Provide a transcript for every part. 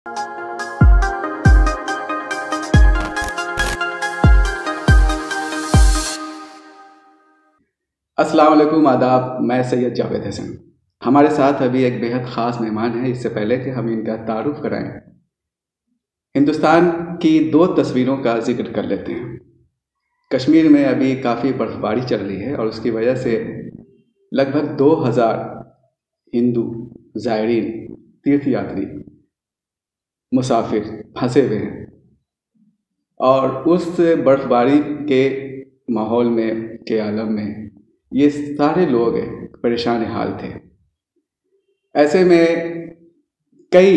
अस्सलाम वालेकुम, आदाब। मैं सैयद जावेद हसन। हमारे साथ अभी एक बेहद ख़ास मेहमान है। इससे पहले कि हम इनका तारुफ कराएं, हिंदुस्तान की दो तस्वीरों का जिक्र कर लेते हैं। कश्मीर में अभी काफ़ी बर्फ़बारी चल रही है और उसकी वजह से लगभग 2000 हिंदू ज़ायरीन, तीर्थयात्री, मुसाफिर फंसे हुए हैं और उस बर्फ़बारी के माहौल में के आलम में ये सारे लोग परेशान हाल थे। ऐसे में कई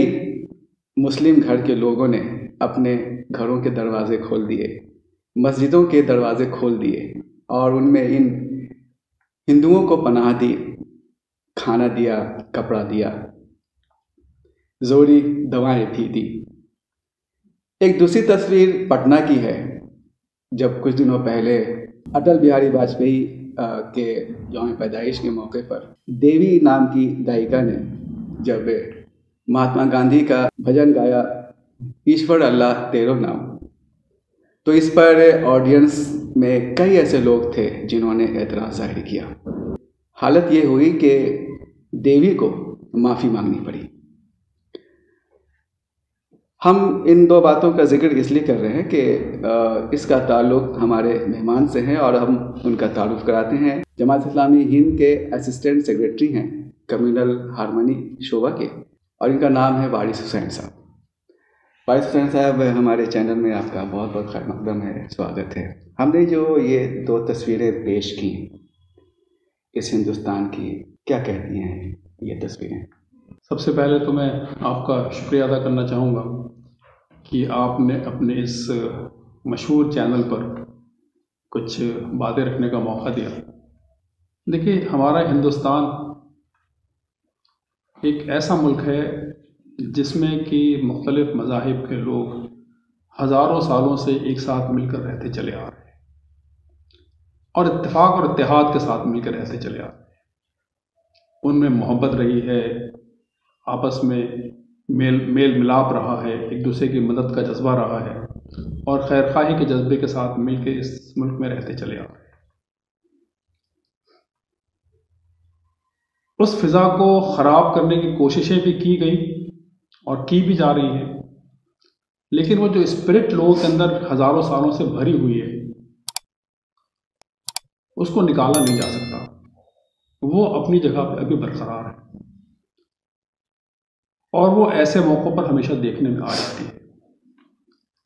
मुस्लिम घर के लोगों ने अपने घरों के दरवाज़े खोल दिए, मस्जिदों के दरवाज़े खोल दिए और उनमें इन हिंदुओं को पनाह दी, खाना दिया, कपड़ा दिया, ज़रूरी दवाएं भी दी। एक दूसरी तस्वीर पटना की है, जब कुछ दिनों पहले अटल बिहारी वाजपेयी के यौम पैदाइश के मौके पर देवी नाम की गायिका ने जब महात्मा गांधी का भजन गाया, ईश्वर अल्लाह तेरो नाम, तो इस पर ऑडियंस में कई ऐसे लोग थे जिन्होंने एतराज़ जाहिर किया। हालत ये हुई कि देवी को माफ़ी मांगनी पड़ी। हम इन दो बातों का जिक्र इसलिए कर रहे हैं कि इसका ताल्लुक़ हमारे मेहमान से है और हम उनका तारुफ कराते हैं। जमात इस्लामी हिंद के असिस्टेंट सेक्रेटरी हैं कम्युनल हारमोनी शोबा के, और इनका नाम है वारिस हुसैन साहब। वारिस हुसैन साहब, हमारे चैनल में आपका बहुत बहुत खैर मकदम है, स्वागत है। हमने जो ये दो तस्वीरें पेश की इस हिंदुस्तान की, क्या कहती हैं ये तस्वीरें? सबसे पहले तो मैं आपका शुक्रिया अदा करना चाहूँगा कि आपने अपने इस मशहूर चैनल पर कुछ बातें रखने का मौका दिया। देखिए, हमारा हिंदुस्तान एक ऐसा मुल्क है जिसमें कि मुख्तलिफ़ मज़ाहिब के लोग हज़ारों सालों से एक साथ मिलकर रहते चले आ रहे हैं और इत्तेफाक और इत्तेहाद के साथ मिलकर रहते चले आ रहे हैं। उनमें मोहब्बत रही है, आपस में मेल मिलाप रहा है, एक दूसरे की मदद का जज्बा रहा है और खैरखाही के जज्बे के साथ मिलकर इस मुल्क में रहते चले आ रहे हैं। उस फिज़ा को ख़राब करने की कोशिशें भी की गई और की भी जा रही हैं, लेकिन वो जो स्पिरिट लोगों के अंदर हज़ारों सालों से भरी हुई है उसको निकाला नहीं जा सकता। वो अपनी जगह पर अभी बरकरार है और वो ऐसे मौक़ों पर हमेशा देखने में आ जाती है।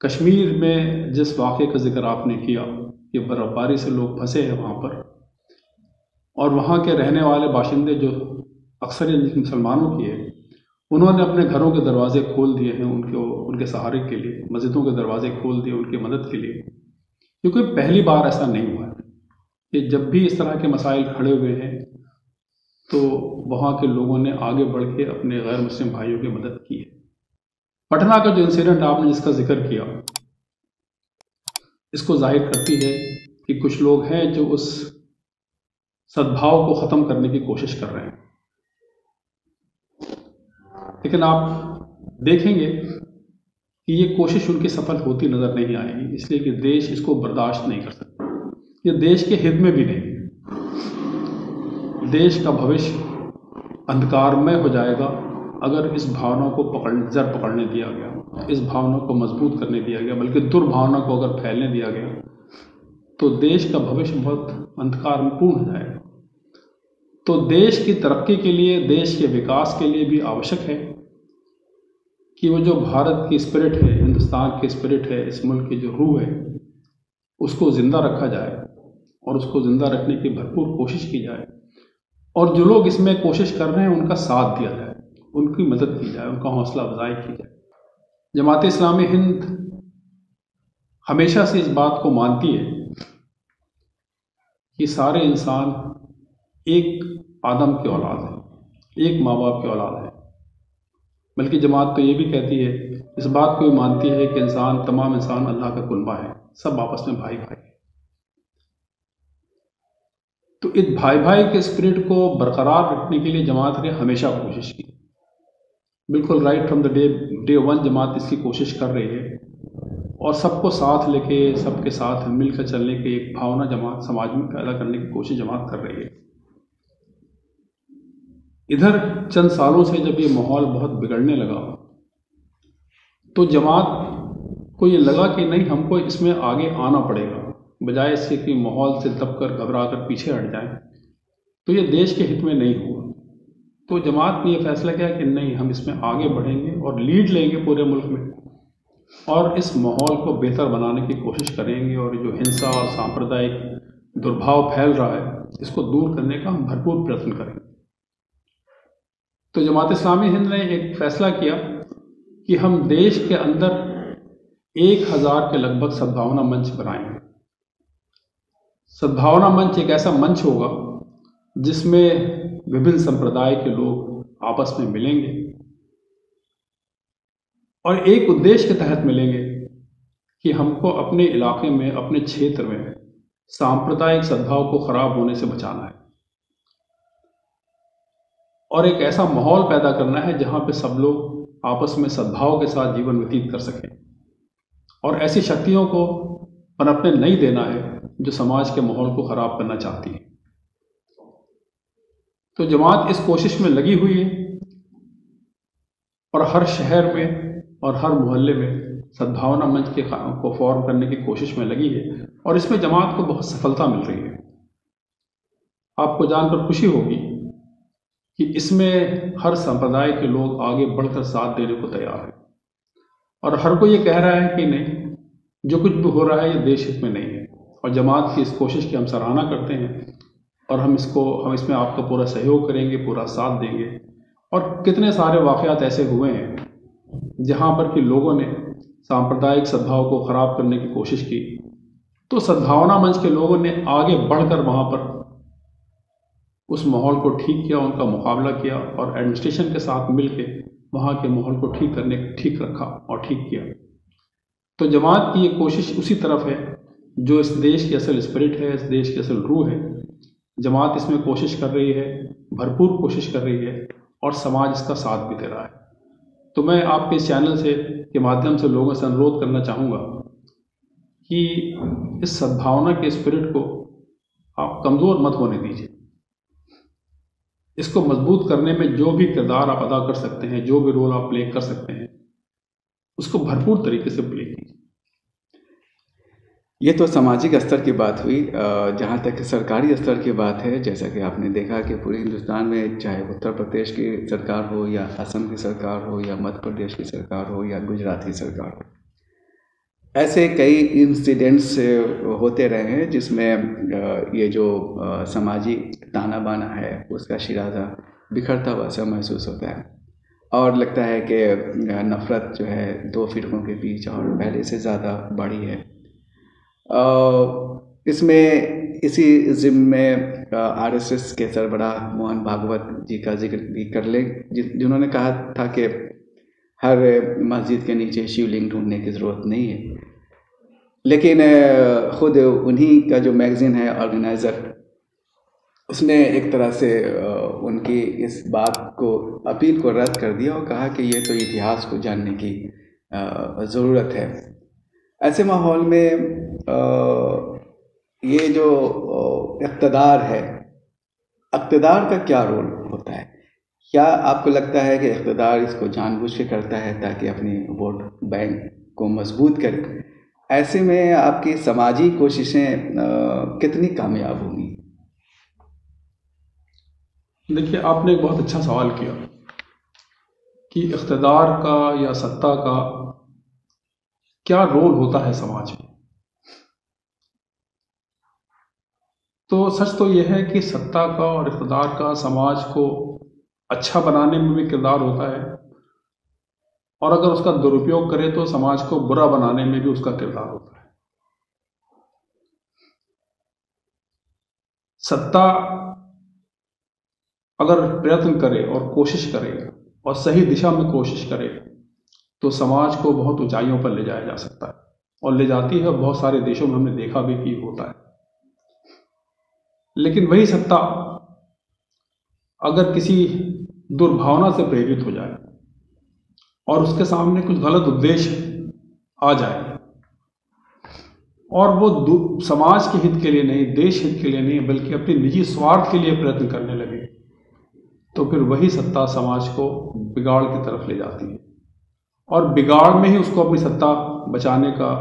कश्मीर में जिस वाक़े का ज़िक्र आपने किया कि बर्फ़बारी से लोग फंसे हैं वहाँ पर, और वहाँ के रहने वाले बाशिंदे जो अक्सरियत मुसलमानों की है, उन्होंने अपने घरों के दरवाज़े खोल दिए हैं उनके सहारे के लिए, मस्जिदों के दरवाज़े खोल दिए उनकी मदद के लिए। क्योंकि पहली बार ऐसा नहीं हुआ है कि जब भी इस तरह के मसाइल खड़े हुए हैं तो वहाँ के लोगों ने आगे बढ़ के अपने गैर मुस्लिम भाइयों की मदद की है। पटना का जो इंसिडेंट आपने जिसका जिक्र किया, इसको जाहिर करती है कि कुछ लोग हैं जो उस सद्भाव को ख़त्म करने की कोशिश कर रहे हैं। लेकिन आप देखेंगे कि ये कोशिश उनकी सफल होती नज़र नहीं आएगी, इसलिए कि देश इसको बर्दाश्त नहीं कर सकता। ये देश के हित में भी नहीं। देश का भविष्य अंधकारमय हो जाएगा अगर इस भावना को जड़ पकड़ने दिया गया, इस भावना को मजबूत करने दिया गया, बल्कि दुर्भावना को अगर फैलने दिया गया तो देश का भविष्य बहुत अंधकारपूर्ण हो जाएगा। तो देश की तरक्की के लिए, देश के विकास के लिए भी आवश्यक है कि वो जो भारत की स्पिरिट है, हिंदुस्तान की स्पिरिट है, इस मुल्क की जो रूह है, उसको ज़िंदा रखा जाए और उसको ज़िंदा रखने की भरपूर कोशिश की जाए। और जो लोग इसमें कोशिश कर रहे हैं उनका साथ दिया जाए, उनकी मदद की जाए, उनका हौसला अफजाई की जाए। जमात इस्लामी हिंद हमेशा से इस बात को मानती है कि सारे इंसान एक आदम की औलाद है, एक माँ बाप की औलाद है। बल्कि जमात तो ये भी कहती है, इस बात को भी मानती है कि तमाम इंसान अल्लाह का कुनबा है, सब आपस में भाई भाई। तो इस भाई भाई के स्पिरिट को बरकरार रखने के लिए जमात ने हमेशा कोशिश की। बिल्कुल right from the day one जमात इसकी कोशिश कर रही है और सबको साथ लेके सबके साथ मिलकर चलने की एक भावना जमात समाज में पैदा करने की कोशिश जमात कर रही है। इधर चंद सालों से जब ये माहौल बहुत बिगड़ने लगा तो जमात को ये लगा कि नहीं, हमको इसमें आगे आना पड़ेगा, बजाय इसके कि माहौल से दबकर घबराकर पीछे हट जाएं, तो ये देश के हित में नहीं हुआ। तो जमात ने ये फैसला किया कि नहीं, हम इसमें आगे बढ़ेंगे और लीड लेंगे पूरे मुल्क में और इस माहौल को बेहतर बनाने की कोशिश करेंगे और जो हिंसा और सांप्रदायिक दुर्भाव फैल रहा है इसको दूर करने का हम भरपूर प्रयत्न करेंगे। तो जमात इस्लामी हिंद ने एक फैसला किया कि हम देश के अंदर 1000 के लगभग सद्भावना मंच बनाएंगे। सद्भावना मंच एक ऐसा मंच होगा जिसमें विभिन्न संप्रदाय के लोग आपस में मिलेंगे और एक उद्देश्य के तहत मिलेंगे कि हमको अपने इलाके में, अपने क्षेत्र में सांप्रदायिक सद्भाव को खराब होने से बचाना है और एक ऐसा माहौल पैदा करना है जहां पे सब लोग आपस में सद्भाव के साथ जीवन व्यतीत कर सकें और ऐसी शक्तियों को पनपने नहीं देना है जो समाज के माहौल को खराब करना चाहती है। तो जमात इस कोशिश में लगी हुई है और हर शहर में और हर मोहल्ले में सद्भावना मंच के को फॉर्म करने की कोशिश में लगी है और इसमें जमात को बहुत सफलता मिल रही है। आपको जानकर खुशी होगी कि इसमें हर संप्रदाय के लोग आगे बढ़कर साथ देने को तैयार हैं और हर कोई ये कह रहा है कि नहीं, जो कुछ भी हो रहा है ये देश हित में नहीं है और जमात की इस कोशिश की हम सराहना करते हैं और हम इसमें आपका पूरा सहयोग करेंगे, पूरा साथ देंगे। और कितने सारे वाक़यात ऐसे हुए हैं जहाँ पर कि लोगों ने सांप्रदायिक सद्भाव को ख़राब करने की कोशिश की, तो सद्भावना मंच के लोगों ने आगे बढ़कर वहाँ पर उस माहौल को ठीक किया, उनका मुकाबला किया और एडमिनिस्ट्रेशन के साथ मिलकर वहाँ के माहौल को ठीक रखा और ठीक किया। तो जमात की ये कोशिश उसी तरफ है जो इस देश की असल स्पिरिट है, इस देश की असल रूह है। जमात इसमें कोशिश कर रही है, भरपूर कोशिश कर रही है और समाज इसका साथ भी दे रहा है। तो मैं आपके इस चैनल के माध्यम से लोगों से अनुरोध करना चाहूँगा कि इस सद्भावना के स्पिरिट को आप कमज़ोर मत होने दीजिए। इसको मजबूत करने में जो भी किरदार आप अदा कर सकते हैं, जो भी रोल आप प्ले कर सकते हैं, उसको भरपूर तरीके से प्ले कीजिए। ये तो सामाजिक स्तर की बात हुई। जहाँ तक सरकारी स्तर की बात है, जैसा कि आपने देखा कि पूरे हिंदुस्तान में चाहे उत्तर प्रदेश की सरकार हो या असम की सरकार हो या मध्य प्रदेश की सरकार हो या गुजरात की सरकार हो, ऐसे कई इंसिडेंट्स होते रहे हैं जिसमें ये जो सामाजिक ताना बाना है उसका शिराजा बिखरता हुआ सा महसूस होता है और लगता है कि नफ़रत जो है दो फिरकों के बीच और पहले से ज़्यादा बढ़ी है। इसमें इसी ज़िम्मे में आरएसएस के सरबराह मोहन भागवत जी का जिक्र भी कर ले, जिन्होंने कहा था कि हर मस्जिद के नीचे शिवलिंग ढूंढने की ज़रूरत नहीं है। लेकिन ख़ुद उन्हीं का जो मैगज़ीन है ऑर्गेनाइज़र, उसने एक तरह से उनकी इस बात को अपील को रद्द कर दिया और कहा कि ये तो इतिहास को जानने की ज़रूरत है। ऐसे माहौल में ये जो इक़्तिदार है, इक़्तिदार का क्या रोल होता है? क्या आपको लगता है कि इक़्तिदार इसको जानबूझ के करता है ताकि अपनी वोट बैंक को मजबूत करे? ऐसे में आपकी समाजी कोशिशें कितनी कामयाब होंगी? देखिए, आपने एक बहुत अच्छा सवाल किया कि इक़्तिदार का या सत्ता का क्या रोल होता है समाज में। तो सच तो यह है कि सत्ता का और इक़्तिदार का समाज को अच्छा बनाने में भी किरदार होता है और अगर उसका दुरुपयोग करे तो समाज को बुरा बनाने में भी उसका किरदार होता है। सत्ता अगर प्रयत्न करे और कोशिश करे और सही दिशा में कोशिश करे तो समाज को बहुत ऊंचाइयों पर ले जाया जा सकता है और ले जाती है। बहुत सारे देशों में हमने देखा भी कि होता है। लेकिन वही सत्ता अगर किसी दुर्भावना से प्रेरित हो जाए और उसके सामने कुछ गलत उद्देश्य आ जाए और वो समाज के हित के लिए नहीं, देश हित के लिए नहीं, बल्कि अपने निजी स्वार्थ के लिए प्रयत्न करने लगे, तो फिर वही सत्ता समाज को बिगाड़ की तरफ ले जाती है और बिगाड़ में ही उसको अपनी सत्ता बचाने का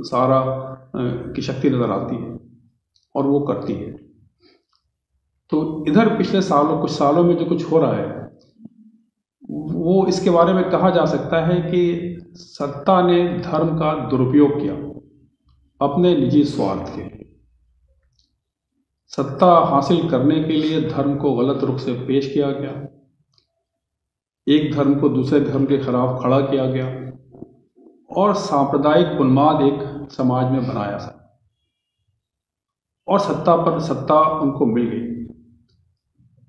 सारा की शक्ति नज़र आती है और वो करती है। तो इधर पिछले कुछ सालों में जो कुछ हो रहा है वो इसके बारे में कहा जा सकता है कि सत्ता ने धर्म का दुरुपयोग किया अपने निजी स्वार्थ के लिए। सत्ता हासिल करने के लिए धर्म को गलत रूप से पेश किया गया, एक धर्म को दूसरे धर्म के खिलाफ खड़ा किया गया और सांप्रदायिक उन्माद एक समाज में बनाया था और सत्ता उनको मिल गई।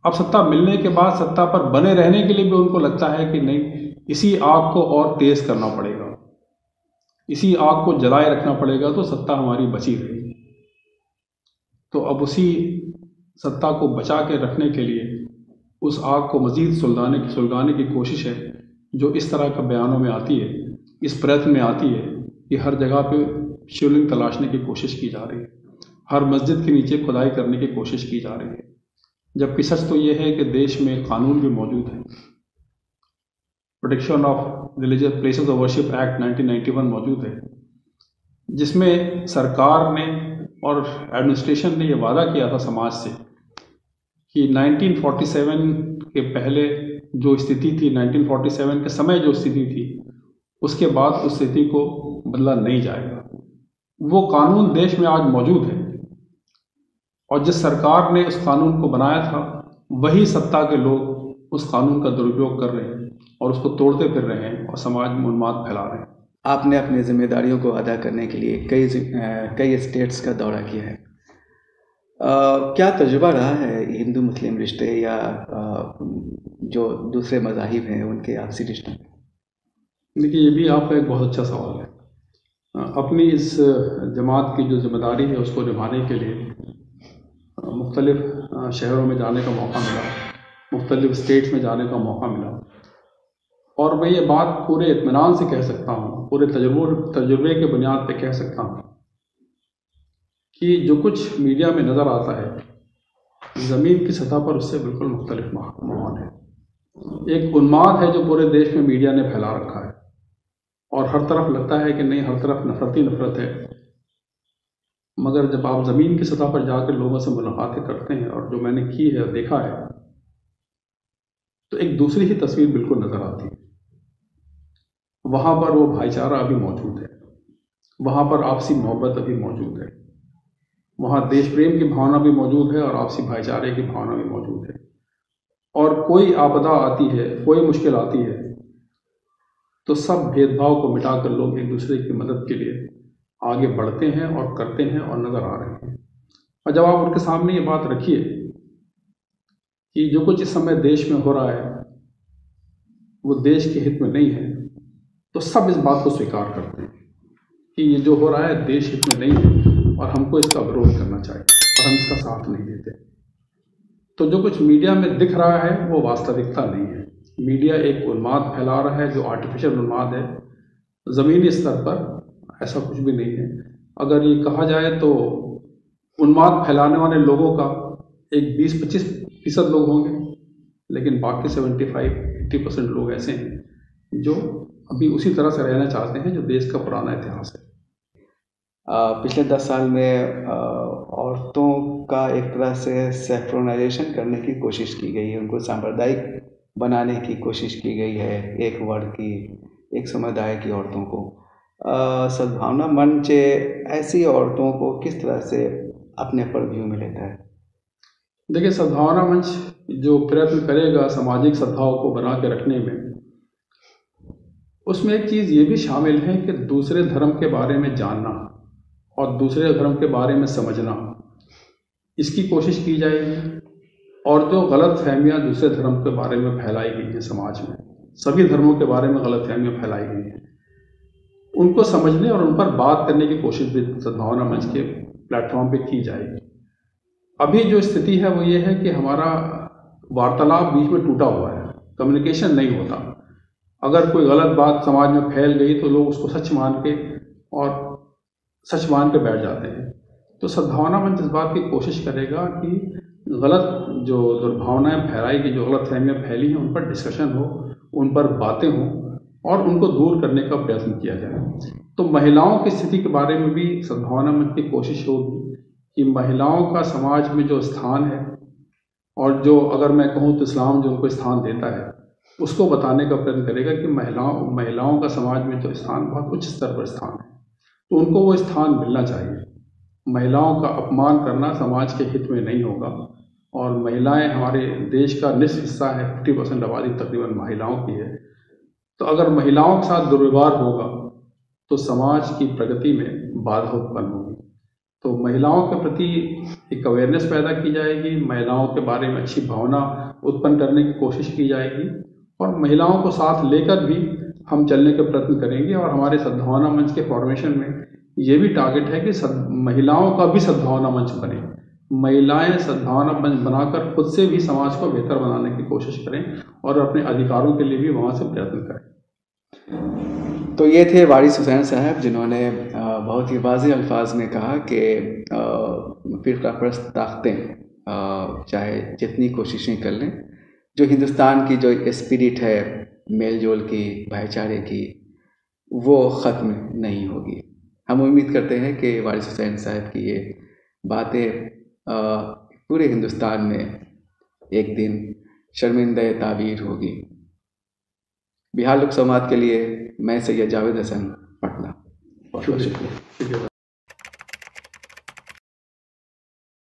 अब सत्ता मिलने के बाद सत्ता पर बने रहने के लिए भी उनको लगता है कि नहीं, इसी आग को और तेज करना पड़ेगा, इसी आग को जलाए रखना पड़ेगा तो सत्ता हमारी बची रहेगी। तो अब उसी सत्ता को बचा के रखने के लिए उस आग को मज़ीद सुलगाने की कोशिश है, जो इस तरह का बयानों में आती है, इस प्रयत्न में आती है कि हर जगह पे शिवलिंग तलाशने की कोशिश की जा रही है, हर मस्जिद के नीचे खुदाई करने की कोशिश की जा रही है, जबकि सच तो ये है कि देश में कानून भी मौजूद है। Protection of religious places of worship act 1991 मौजूद है, जिसमें सरकार ने और एडमिनिस्ट्रेशन ने ये वादा किया था समाज से कि 1947 के पहले जो स्थिति थी, 1947 के समय जो स्थिति थी, उसके बाद उस स्थिति को बदला नहीं जाएगा। वो कानून देश में आज मौजूद है और जिस सरकार ने उस कानून को बनाया था वही सत्ता के लोग उस कानून का दुरुपयोग कर रहे हैं और उसको तोड़ते फिर रहे हैं और समाज में उन्माद फैला रहे हैं। आपने अपनी जिम्मेदारियों को अदा करने के लिए कई स्टेट्स का दौरा किया है। क्या तजुर्बा रहा है हिंदू मुस्लिम रिश्ते या जो दूसरे मज़ाहिब हैं उनके आपसी रिश्तों में? देखिए, ये भी आपका एक बहुत अच्छा सवाल है। अपनी इस जमात की जो जिम्मेदारी है उसको निभाने के लिए मुख्तलिफ शहरों में जाने का मौका मिला, मुख्तलिफ स्टेट्स में जाने का मौका मिला और मैं ये बात पूरे इत्मीनान से कह सकता हूँ, पूरे तजुर्बे के बुनियाद पे कह सकता हूँ कि जो कुछ मीडिया में नज़र आता है ज़मीन की सतह पर उससे बिल्कुल मुख्तलिफ माहौल है। एक उन्माद है जो पूरे देश में मीडिया ने फैला रखा है और हर तरफ लगता है कि नहीं, हर तरफ नफरत ही नफरत है, मगर जब आप ज़मीन की सतह पर जाकर लोगों से मुलाकातें करते हैं और जो मैंने की है और देखा है तो एक दूसरी ही तस्वीर बिल्कुल नज़र आती है। वहाँ पर वो भाईचारा अभी मौजूद है, वहाँ पर आपसी मोहब्बत अभी मौजूद है, वहाँ देश प्रेम की भावना भी मौजूद है और आपसी भाईचारे की भावना भी मौजूद है। और कोई आपदा आती है, कोई मुश्किल आती है तो सब भेदभाव को मिटाकर लोग एक दूसरे की मदद के लिए आगे बढ़ते हैं और करते हैं और नज़र आ रहे हैं। और जब आप उनके सामने ये बात रखिए कि जो कुछ इस समय देश में हो रहा है वो देश के हित में नहीं है, तो सब इस बात को स्वीकार करते हैं कि ये जो हो रहा है देश हित में नहीं है और हमको इसका विरोध करना चाहिए और हम इसका साथ नहीं देते। तो जो कुछ मीडिया में दिख रहा है वो वास्तविकता नहीं है। मीडिया एक उन्माद फैला रहा है जो आर्टिफिशियल उन्माद है। ज़मीनी स्तर पर ऐसा कुछ भी नहीं है। अगर ये कहा जाए तो उन्माद फैलाने वाले लोगों का एक 20-25% लोग होंगे, लेकिन बाकी 75-80% लोग ऐसे हैं जो अभी उसी तरह से रहना चाहते हैं जो देश का पुराना इतिहास है। पिछले 10 साल में औरतों का एक तरह से सेफ्रोनाइजेशन करने की कोशिश की गई है, उनको सांप्रदायिक बनाने की कोशिश की गई है, एक वर्ग की, एक समुदाय की औरतों को। सद्भावना मंच ऐसी औरतों को किस तरह से अपने परव्यू में लेता है? देखिए, सद्भावना मंच जो प्रयत्न करेगा सामाजिक सद्भाव को बना के रखने में, उसमें एक चीज़ ये भी शामिल है कि दूसरे धर्म के बारे में जानना और दूसरे धर्म के बारे में समझना, इसकी कोशिश की जाएगी। और जो गलत फहमियाँ दूसरे धर्म के बारे में फैलाई गई हैं समाज में, सभी धर्मों के बारे में गलत फहमियाँ फैलाई गई हैं, उनको समझने और उन पर बात करने की कोशिश भी सद्भावना मंच के प्लेटफॉर्म पे की जाएगी। अभी जो स्थिति है वो ये है कि हमारा वार्तालाप बीच में टूटा हुआ है, कम्युनिकेशन नहीं होता। अगर कोई गलत बात समाज में फैल गई तो लोग उसको सच मान के बैठ जाते हैं। तो सद्भावना मंच इस बात की कोशिश करेगा कि गलत जो दुर्भावनाएं फैलाई गई, जो गलत फहमियाँ फैली हैं, उन पर डिस्कशन हो, उन पर बातें हों और उनको दूर करने का प्रयत्न किया जाए। तो महिलाओं की स्थिति के बारे में भी सद्भावना मंच की कोशिश होगी कि महिलाओं का समाज में जो स्थान है, और जो अगर मैं कहूँ तो इस्लाम जो उनको स्थान देता है, उसको बताने का प्रयत्न करेगा कि महिलाओं का समाज में जो स्थान बहुत उच्च स्तर पर स्थान है, तो उनको वो स्थान मिलना चाहिए। महिलाओं का अपमान करना समाज के हित में नहीं होगा। और महिलाएं हमारे देश का निस्फ हिस्सा है, 50% आबादी तकरीबन महिलाओं की है। तो अगर महिलाओं के साथ दुर्व्यवहार होगा तो समाज की प्रगति में बाधा उत्पन्न होगी। तो महिलाओं के प्रति एक अवेयरनेस पैदा की जाएगी, महिलाओं के बारे में अच्छी भावना उत्पन्न करने की कोशिश की जाएगी, और महिलाओं को साथ लेकर भी हम चलने का प्रयत्न करेंगे। और हमारे सद्भावना मंच के फॉर्मेशन में ये भी टारगेट है कि महिलाओं का भी सद्भावना मंच बने। महिलाएं सद्भावना मंच बनाकर खुद से भी समाज को बेहतर बनाने की कोशिश करें और अपने अधिकारों के लिए भी वहाँ से प्रयत्न करें। तो ये थे वारिस हुसैन साहब, जिन्होंने बहुत ही वाज़ेह अल्फाज में कहा कि फ़िरक़ापरस्त ताकतें चाहे जितनी कोशिशें कर लें, जो हिंदुस्तान की जो स्पिरिट है मेल जोल की, भाईचारे की, वो ख़त्म नहीं होगी। हम उम्मीद करते हैं कि वारिस हुसैन साहब की ये बातें पूरे हिंदुस्तान में एक दिन शर्मिंदा ताबीर होगी। बिहार लोक संवाद के लिए मैं सैयद जावेद हसन, पटना। शुक्रिया।